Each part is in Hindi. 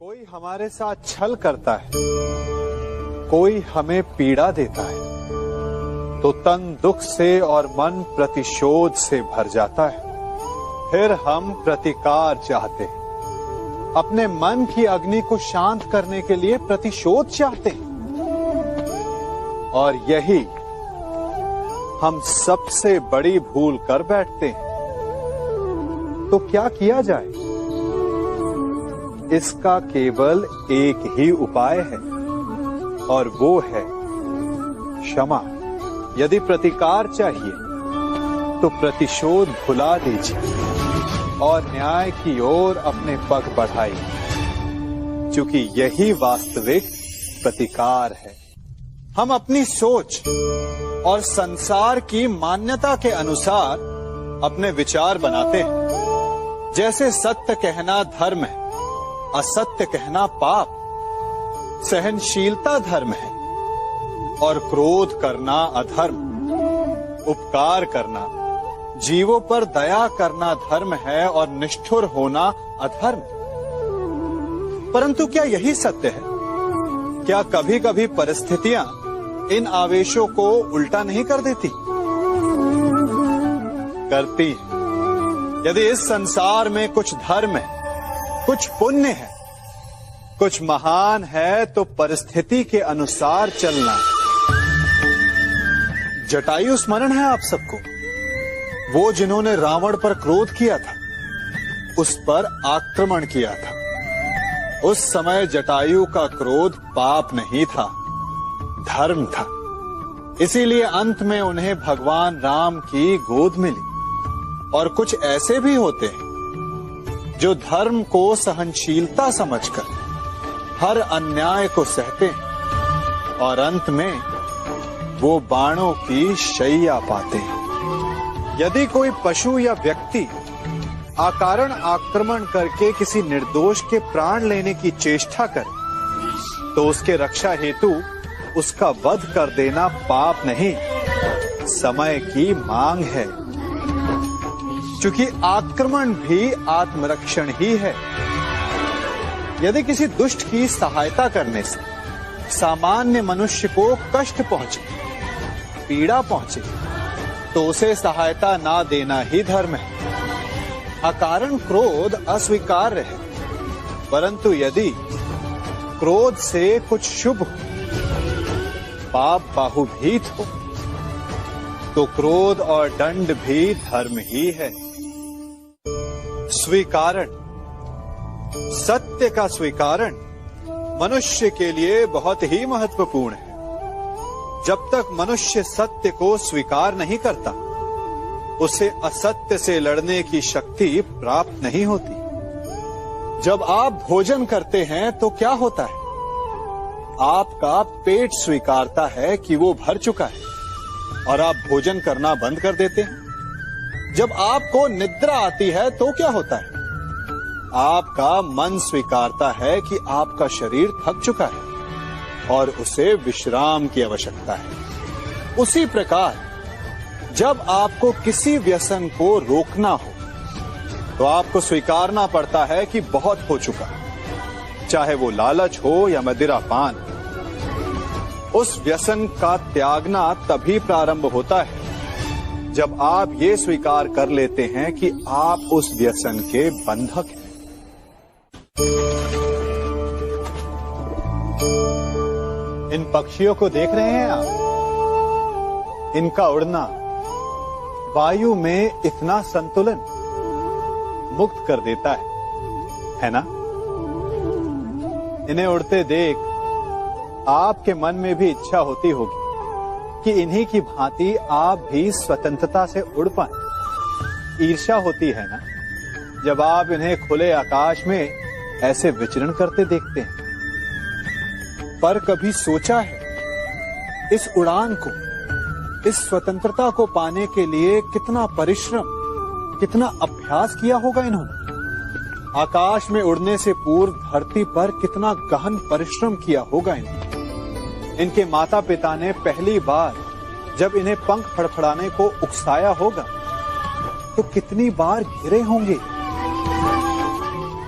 कोई हमारे साथ छल करता है, कोई हमें पीड़ा देता है, तो तन दुख से और मन प्रतिशोध से भर जाता है। फिर हम प्रतिकार चाहते हैं, अपने मन की अग्नि को शांत करने के लिए प्रतिशोध चाहते हैं। और यही हम सबसे बड़ी भूल कर बैठते हैं। तो क्या किया जाए? इसका केवल एक ही उपाय है और वो है क्षमा। यदि प्रतिकार चाहिए तो प्रतिशोध भुला दीजिए और न्याय की ओर अपने पग बढ़ाइए, क्योंकि यही वास्तविक प्रतिकार है। हम अपनी सोच और संसार की मान्यता के अनुसार अपने विचार बनाते हैं। जैसे सत्य कहना धर्म है, असत्य कहना पाप, सहनशीलता धर्म है और क्रोध करना अधर्म, उपकार करना, जीवों पर दया करना धर्म है और निष्ठुर होना अधर्म। परंतु क्या यही सत्य है? क्या कभी कभी परिस्थितियां इन आवेशों को उल्टा नहीं कर देती? करती है। यदि इस संसार में कुछ धर्म है, कुछ पुण्य है, कुछ महान है, तो परिस्थिति के अनुसार चलना। जटायु स्मरण है आप सबको, वो जिन्होंने रावण पर क्रोध किया था, उस पर आक्रमण किया था। उस समय जटायु का क्रोध पाप नहीं था, धर्म था। इसीलिए अंत में उन्हें भगवान राम की गोद मिली। और कुछ ऐसे भी होते हैं जो धर्म को सहनशीलता समझकर हर अन्याय को सहते हैं और अंत में वो बाणों की शैया पाते हैं। यदि कोई पशु या व्यक्ति अकारण आक्रमण करके किसी निर्दोष के प्राण लेने की चेष्टा करे, तो उसके रक्षा हेतु उसका वध कर देना पाप नहीं, समय की मांग है। क्योंकि आक्रमण भी आत्मरक्षण ही है। यदि किसी दुष्ट की सहायता करने से सामान्य मनुष्य को कष्ट पहुंचे, पीड़ा पहुंचे, तो उसे सहायता ना देना ही धर्म है। अकारण क्रोध अस्वीकार्य है, परंतु यदि क्रोध से कुछ शुभ हो, पाप बाहुभीत हो, तो क्रोध और दंड भी धर्म ही है। स्वीकारण, सत्य का स्वीकारण मनुष्य के लिए बहुत ही महत्वपूर्ण है। जब तक मनुष्य सत्य को स्वीकार नहीं करता, उसे असत्य से लड़ने की शक्ति प्राप्त नहीं होती। जब आप भोजन करते हैं तो क्या होता है? आपका पेट स्वीकारता है कि वो भर चुका है और आप भोजन करना बंद कर देते हैं। जब आपको निद्रा आती है तो क्या होता है? आपका मन स्वीकारता है कि आपका शरीर थक चुका है और उसे विश्राम की आवश्यकता है। उसी प्रकार जब आपको किसी व्यसन को रोकना हो, तो आपको स्वीकारना पड़ता है कि बहुत हो चुका, चाहे वो लालच हो या मदिरापान। उस व्यसन का त्यागना तभी प्रारंभ होता है जब आप ये स्वीकार कर लेते हैं कि आप उस व्यसन के बंधक हैं। इन पक्षियों को देख रहे हैं आप? इनका उड़ना वायु में इतना संतुलन मुक्त कर देता है ना? इन्हें उड़ते देख आपके मन में भी इच्छा होती होगी कि इन्हीं की भांति आप भी स्वतंत्रता से उड़ पाएं। ईर्ष्या होती है ना, जब आप इन्हें खुले आकाश में ऐसे विचरण करते देखते हैं। पर कभी सोचा है इस उड़ान को, इस स्वतंत्रता को पाने के लिए कितना परिश्रम, कितना अभ्यास किया होगा इन्होंने? आकाश में उड़ने से पूर्व धरती पर कितना गहन परिश्रम किया होगा इन्होंने। इनके माता पिता ने पहली बार जब इन्हें पंख फड़फड़ाने को उकसाया होगा, तो कितनी बार घिरे होंगे।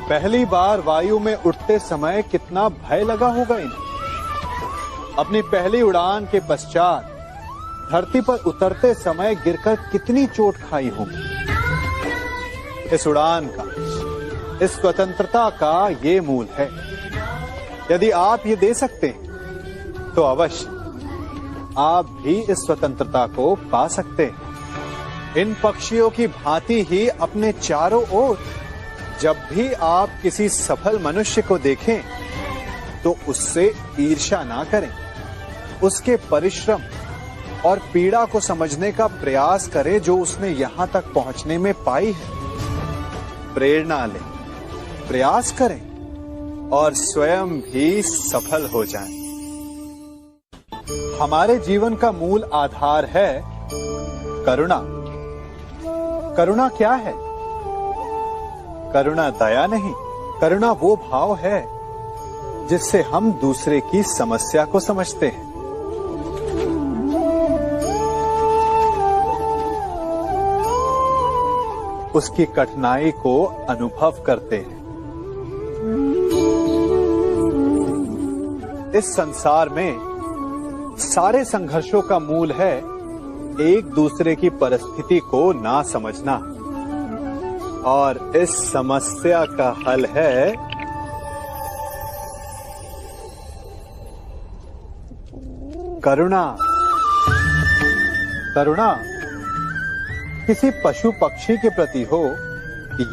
पहली बार वायु में उड़ते समय कितना भय लगा होगा इन्हें। अपनी पहली उड़ान के पश्चात धरती पर उतरते समय गिरकर कितनी चोट खाई होगी। इस उड़ान का, इस स्वतंत्रता का ये मूल है। यदि आप ये दे सकते हैं तो अवश्य आप भी इस स्वतंत्रता को पा सकते हैं। इन पक्षियों की भांति ही अपने चारों ओर जब भी आप किसी सफल मनुष्य को देखें तो उससे ईर्ष्या ना करें। उसके परिश्रम और पीड़ा को समझने का प्रयास करें जो उसने यहां तक पहुंचने में पाई है। प्रेरणा लें, प्रयास करें और स्वयं भी सफल हो जाएं। हमारे जीवन का मूल आधार है करुणा। करुणा क्या है? करुणा दया नहीं, करुणा वो भाव है जिससे हम दूसरे की समस्या को समझते हैं। उसकी कठिनाई को अनुभव करते हैं। इस संसार में सारे संघर्षों का मूल है एक दूसरे की परिस्थिति को ना समझना, और इस समस्या का हल है करुणा। करुणा किसी पशु पक्षी के प्रति हो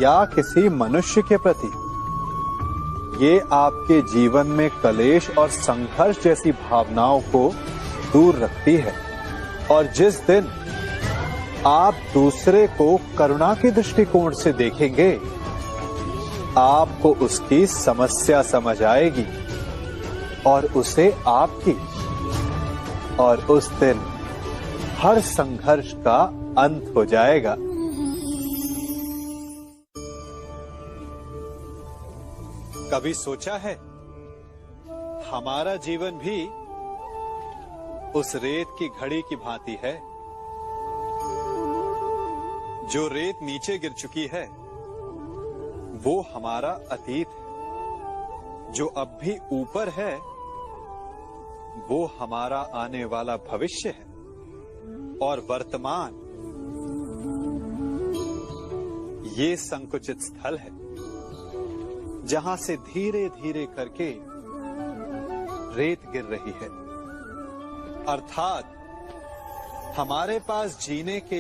या किसी मनुष्य के प्रति, ये आपके जीवन में कलेश और संघर्ष जैसी भावनाओं को दूर रखती है। और जिस दिन आप दूसरे को करुणा के दृष्टिकोण से देखेंगे, आपको उसकी समस्या समझ आएगी और उसे आपकी, और उस दिन हर संघर्ष का अंत हो जाएगा। कभी सोचा है हमारा जीवन भी उस रेत की घड़ी की भांति है? जो रेत नीचे गिर चुकी है वो हमारा अतीत है, जो अब भी ऊपर है वो हमारा आने वाला भविष्य है, और वर्तमान ये संकुचित स्थल है जहां से धीरे धीरे करके रेत गिर रही है। अर्थात हमारे पास जीने के